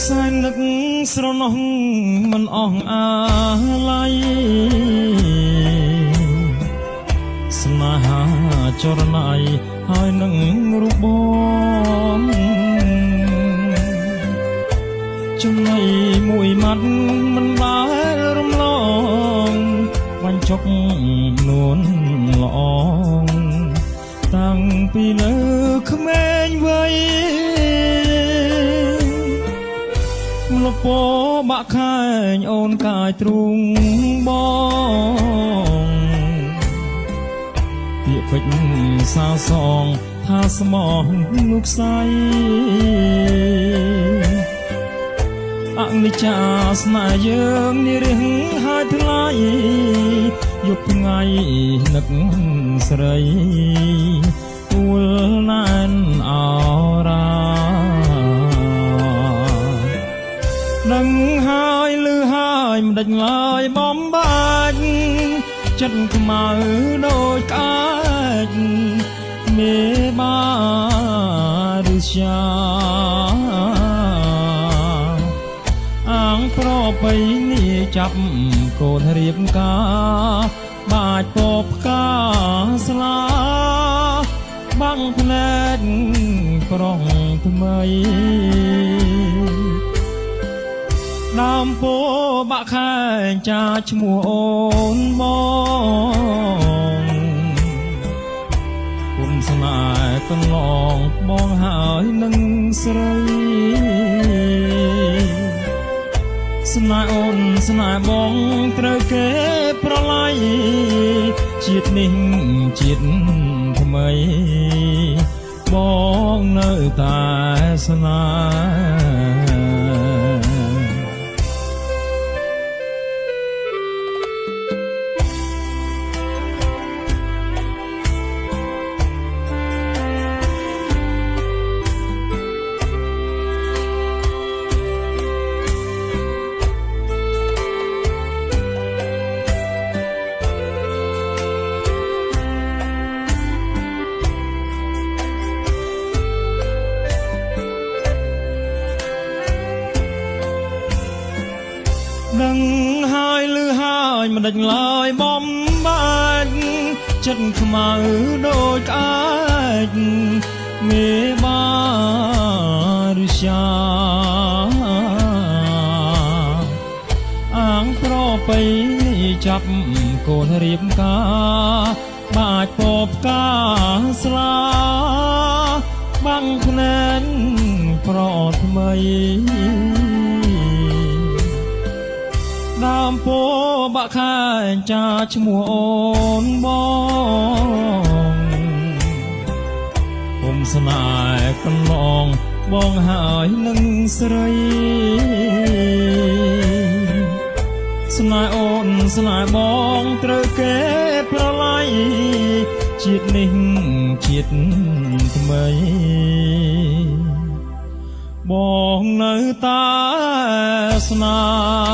សែននឹកស្រណោះមិនអស់អាឡ័យស្នេហាចរណៃហើយនឹងរូបបងចំណៃមួយម៉ាត់មិនដែលរំលងបាញ់ជុកនួនល្អងតាំងពីនៅក្មេងវ័យលពបាក់ខែងអូនកាយទ្រូងបងពាក្យពេចន៍សាសងថាស្មោះលោកស្រីអនិច្ចាស្នេហ៍យើងនេះរៀងហើយថ្លៃយប់ថ្ងៃនឹកស្រីពួលណែនអរានឹងហើយលឺហើយមិនដេចឡើយបំបាច់ចិត្តខ្មៅដូចក្អាច់មេបាឬជាអាងប្របីនេះចាប់កូនរៀបការបាច់ពពផ្កាស្លាបាំងភ្នែកប្រុងថ្មីដើមពោបាក់ខែងចាឈ្មោះអូនបងគុំស្នេហ៍កន្លងបងហើយនឹងស្រីស្នេហ៍អូនស្នេហ៍បងត្រូវគេប្រឡាយជាតិនេះជាតិថ្មីបងនៅតែស្នេហ៍ដឹងហើយលឺហើយមិនដេចឡើយបំបាច់ចិត្តខ្មៅដូចក្អាច់មេបាឬជាអាងប្របីចាប់កូនរៀបការបាច់ពពផ្កាស្លាបាំងភ្នែកប្រថ្មីដើមពោបាក់ខែងចាឈ្មោះអូនបងគុំស្នេហ៍កន្លងបងហើយនឹងស្រីស្នេហ៍អូនស្នេហ៍បងត្រូវគេប្រឡាយជាតិនេះជាតិថ្មីបងនៅតែស្នេហ៍